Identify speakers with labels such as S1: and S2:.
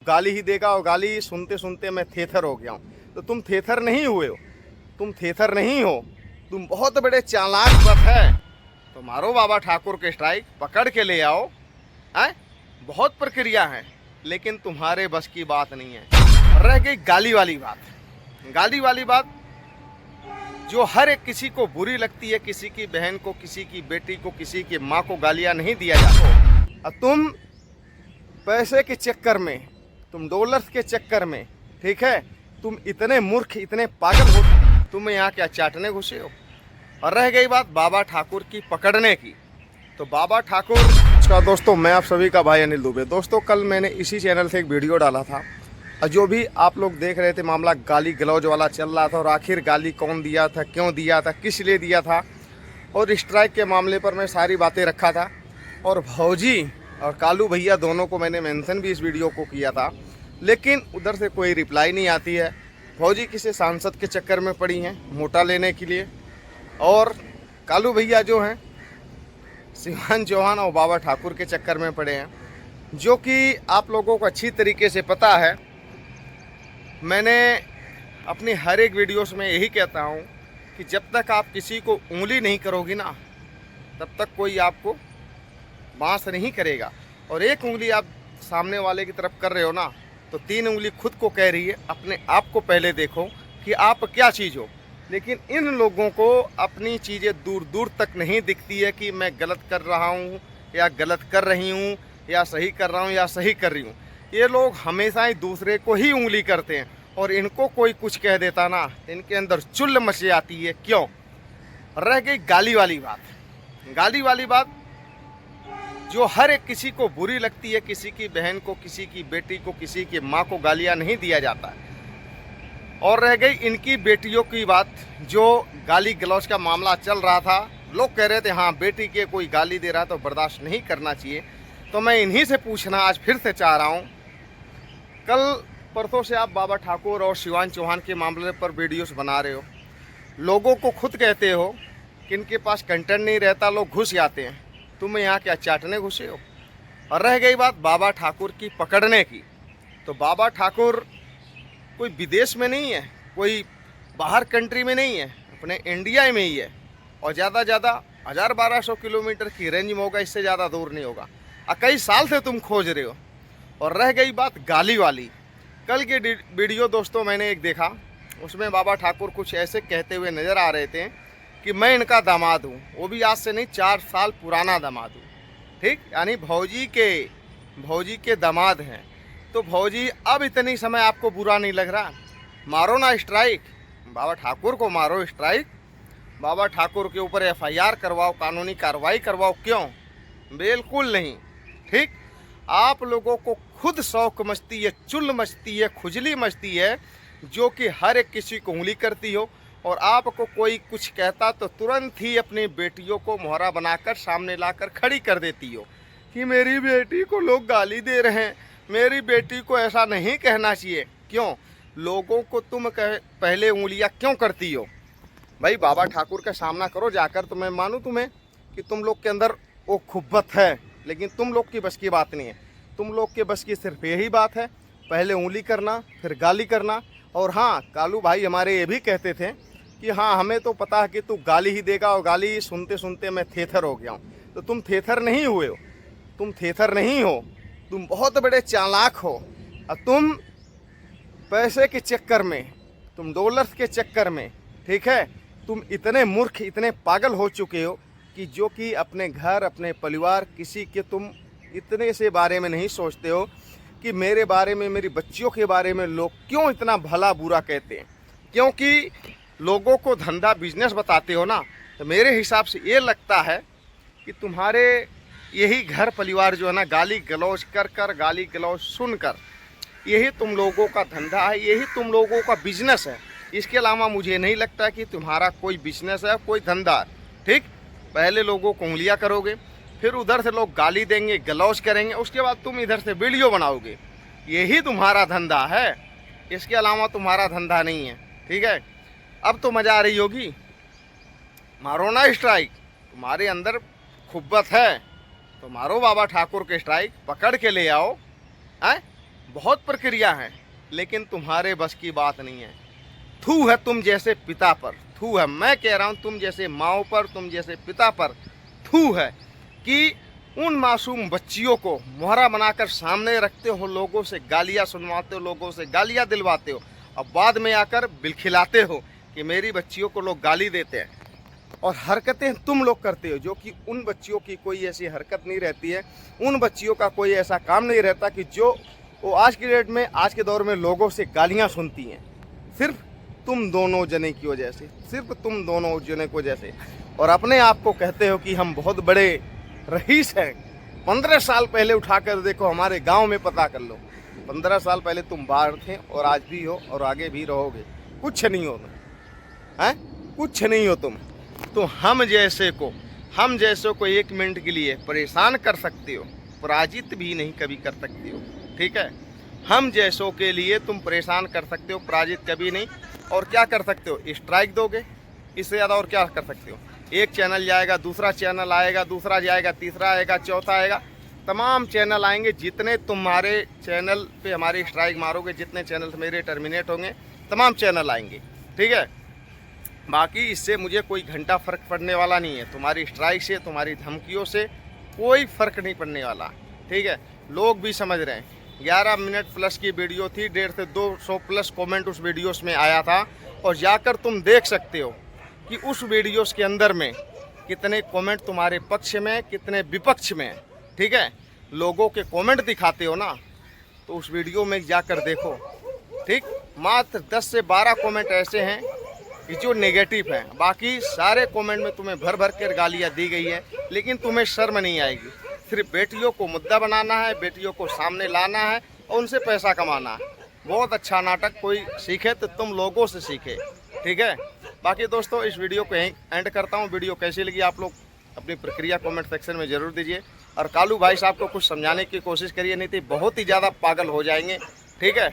S1: गाली ही देगा और गाली सुनते सुनते मैं थेथर हो गया हूँ। तो तुम थेथर नहीं हुए हो, तुम थेथर नहीं हो, तुम बहुत बड़े चालाक बत है। तो मारो बाबा ठाकुर के स्ट्राइक, पकड़ के ले आओ। हैं? बहुत प्रक्रिया है, लेकिन तुम्हारे बस की बात नहीं है। रह गई गाली वाली बात। गाली वाली बात जो हर एक किसी को बुरी लगती है, किसी की बहन को, किसी की बेटी को, किसी की माँ को गालियाँ नहीं दिया जाता। अब तुम पैसे के चक्कर में, तुम डॉलर्स के चक्कर में, ठीक है, तुम इतने मूर्ख, इतने पागल हो, तुम यहाँ क्या चाटने घुसे हो। और रह गई बात बाबा ठाकुर की पकड़ने की, तो बाबा ठाकुर का दोस्तों, मैं आप सभी का भाई अनिल दुबे। दोस्तों, कल मैंने इसी चैनल से एक वीडियो डाला था और जो भी आप लोग देख रहे थे, मामला गाली गलौज वाला चल रहा था और आखिर गाली कौन दिया था, क्यों दिया था, किस लिए दिया था, और स्ट्राइक के मामले पर मैं सारी बातें रखा था। और भौजी और कालू भैया दोनों को मैंने मेंशन भी इस वीडियो को किया था, लेकिन उधर से कोई रिप्लाई नहीं आती है। भौजी किसी सांसद के चक्कर में पड़ी हैं मोटा लेने के लिए, और कालू भैया जो हैं शिवान चौहान और बाबा ठाकुर के चक्कर में पड़े हैं, जो कि आप लोगों को अच्छी तरीके से पता है। मैंने अपनी हर एक वीडियोस में यही कहता हूँ कि जब तक आप किसी को उंगली नहीं करोगी ना, तब तक कोई आपको बांस नहीं करेगा। और एक उंगली आप सामने वाले की तरफ कर रहे हो ना, तो 3 उंगली खुद को कह रही है अपने आप को पहले देखो कि आप क्या चीज़ हो। लेकिन इन लोगों को अपनी चीज़ें दूर दूर तक नहीं दिखती है कि मैं गलत कर रहा हूँ या गलत कर रही हूँ या सही कर रहा हूँ या सही कर रही हूँ। ये लोग हमेशा ही दूसरे को ही उंगली करते हैं, और इनको कोई कुछ कह देता ना, इनके अंदर चुल्ल मच जाती है। क्यों? रह गई गाली वाली बात। गाली वाली बात जो हर एक किसी को बुरी लगती है, किसी की बहन को, किसी की बेटी को, किसी की माँ को गालियाँ नहीं दिया जाता है। और रह गई इनकी बेटियों की बात, जो गाली गलौज का मामला चल रहा था। लोग कह रहे थे हाँ, बेटी के कोई गाली दे रहा है तो बर्दाश्त नहीं करना चाहिए। तो मैं इन्हीं से पूछना आज फिर से चाह रहा हूँ, कल परसों से आप बाबा ठाकुर और शिवान चौहान के मामले पर वीडियोस बना रहे हो, लोगों को खुद कहते हो कि इनके पास कंटेंट नहीं रहता, लोग घुस जाते हैं। तुम यहाँ क्या चाटने घुसे हो। और रह गई बात बाबा ठाकुर की पकड़ने की, तो बाबा ठाकुर कोई विदेश में नहीं है, कोई बाहर कंट्री में नहीं है, अपने इंडिया में ही है। और ज़्यादा 1000-1200 किलोमीटर की रेंज में होगा, इससे ज़्यादा दूर नहीं होगा। और कई साल से तुम खोज रहे हो। और रह गई बात गाली वाली, कल के वीडियो दोस्तों मैंने एक देखा, उसमें बाबा ठाकुर कुछ ऐसे कहते हुए नज़र आ रहे थे कि मैं इनका दामाद हूँ, वो भी आज से नहीं 4 साल पुराना दामाद हूँ। ठीक, यानी भौजी के दामाद हैं। तो भौजी अब इतनी समय आपको बुरा नहीं लग रहा, मारो ना स्ट्राइक, बाबा ठाकुर को मारो स्ट्राइक, बाबा ठाकुर के ऊपर FIR करवाओ, कानूनी कार्रवाई करवाओ। क्यों? बिल्कुल नहीं। ठीक, आप लोगों को खुद शौक मचती है, चुल मचती है, खुजली मचती है, जो कि हर एक किसी को उंगली करती हो। और आपको कोई कुछ कहता तो तुरंत ही अपनी बेटियों को मोहरा बनाकर सामने लाकर खड़ी कर देती हो कि मेरी बेटी को लोग गाली दे रहे हैं, मेरी बेटी को ऐसा नहीं कहना चाहिए। क्यों? लोगों को तुम पहले उंगलियां क्यों करती हो? भाई बाबा ठाकुर का सामना करो जाकर, तो मैं मानूँ तुम्हें कि तुम लोग के अंदर वो खुब्बत है, लेकिन तुम लोग की बस की बात नहीं है। तुम लोग के बस की सिर्फ यही बात है, पहले उंगली करना, फिर गाली करना। और हाँ, कालू भाई हमारे ये भी कहते थे कि हाँ, हमें तो पता है कि तू गाली ही देगा और गाली सुनते सुनते मैं थेथर हो गया हूँ। तो तुम थेथर नहीं हुए हो, तुम थेथर नहीं हो, तुम बहुत बड़े चालाक हो। और तुम पैसे के चक्कर में, तुम डॉलर्स के चक्कर में, ठीक है, तुम इतने मूर्ख, इतने पागल हो चुके हो कि जो कि अपने घर, अपने परिवार, किसी के तुम इतने से बारे में नहीं सोचते हो कि मेरे बारे में, मेरी बच्चियों के बारे में लोग क्यों इतना भला बुरा कहते हैं। क्योंकि लोगों को धंधा बिजनेस बताते हो ना, तो मेरे हिसाब से ये लगता है कि तुम्हारे यही घर परिवार जो है ना, गाली गलौज कर गाली गलौज सुनकर, यही तुम लोगों का धंधा है, यही तुम लोगों का बिजनेस है। इसके अलावा मुझे नहीं लगता कि तुम्हारा कोई बिजनेस है, कोई धंधा है। ठीक, पहले लोगों को उंगलियां करोगे, फिर उधर से लोग गाली देंगे, गलौज करेंगे, उसके बाद तुम इधर से वीडियो बनाओगे। यही तुम्हारा धंधा है, इसके अलावा तुम्हारा धंधा नहीं है। ठीक है, अब तो मज़ा आ रही होगी, मारो ना स्ट्राइक, तुम्हारे अंदर खुब्बत है तो मारो बाबा ठाकुर के स्ट्राइक, पकड़ के ले आओ। हैं? बहुत प्रक्रिया है, लेकिन तुम्हारे बस की बात नहीं है। थू है तुम जैसे पिता पर, थू है, मैं कह रहा हूँ तुम जैसे माओ पर, तुम जैसे पिता पर थू है कि उन मासूम बच्चियों को मोहरा बनाकर सामने रखते हो, लोगों से गालियाँ सुनवाते हो, लोगों से गालियाँ दिलवाते हो, अब बाद में आकर बिलखिलाते हो कि मेरी बच्चियों को लोग गाली देते हैं। और हरकतें तुम लोग करते हो जो कि उन बच्चियों की कोई ऐसी हरकत नहीं रहती है, उन बच्चियों का कोई ऐसा काम नहीं रहता कि जो वो आज की डेट में, आज के दौर में लोगों से गालियाँ सुनती हैं। सिर्फ तुम दोनों जने की वजह से, सिर्फ तुम दोनों जने की वजह से। और अपने आप को कहते हो कि हम बहुत बड़े रईस हैं। 15 साल पहले उठाकर देखो, हमारे गांव में पता कर लो, 15 साल पहले तुम बाहर थे और आज भी हो और आगे भी रहोगे। कुछ नहीं हो तुम, हैं? कुछ नहीं हो तुम। तो हम जैसे को 1 मिनट के लिए परेशान कर सकते हो, पराजित भी नहीं कभी कर सकते हो। ठीक है, हम जैसों के लिए तुम परेशान कर सकते हो, पराजित कभी नहीं। और क्या कर सकते हो? स्ट्राइक दोगे, इससे ज़्यादा और क्या कर सकते हो? एक चैनल जाएगा, दूसरा चैनल आएगा, दूसरा जाएगा, तीसरा आएगा, चौथा आएगा, तमाम चैनल आएंगे। जितने तुम्हारे चैनल पे हमारी स्ट्राइक मारोगे, जितने चैनल मेरे टर्मिनेट होंगे, तमाम चैनल आएंगे। ठीक है, बाकी इससे मुझे कोई घंटा फ़र्क पड़ने वाला नहीं है। तुम्हारी स्ट्राइक से, तुम्हारी धमकियों से कोई फ़र्क नहीं पड़ने वाला। ठीक है, लोग भी समझ रहे हैं। 11 मिनट प्लस की वीडियो थी, 150 से 200 प्लस कमेंट उस वीडियोस में आया था। और जाकर तुम देख सकते हो कि उस वीडियोस के अंदर में कितने कमेंट तुम्हारे पक्ष में, कितने विपक्ष में। ठीक है, लोगों के कमेंट दिखाते हो ना, तो उस वीडियो में जाकर देखो। ठीक, मात्र 10 से 12 कमेंट ऐसे हैं कि जो नेगेटिव हैं, बाकी सारे कमेंट में तुम्हें भर भर कर गालियाँ दी गई है, लेकिन तुम्हें शर्म नहीं आएगी। सिर्फ बेटियों को मुद्दा बनाना है, बेटियों को सामने लाना है और उनसे पैसा कमाना है। बहुत अच्छा नाटक कोई सीखे तो तुम लोगों से सीखे। ठीक है, बाकी दोस्तों इस वीडियो को यहीं एंड करता हूँ। वीडियो कैसी लगी आप लोग अपनी प्रक्रिया कमेंट सेक्शन में ज़रूर दीजिए। और कालू भाई साहब को कुछ समझाने की कोशिश करिए, नहीं तो बहुत ही ज़्यादा पागल हो जाएंगे। ठीक है।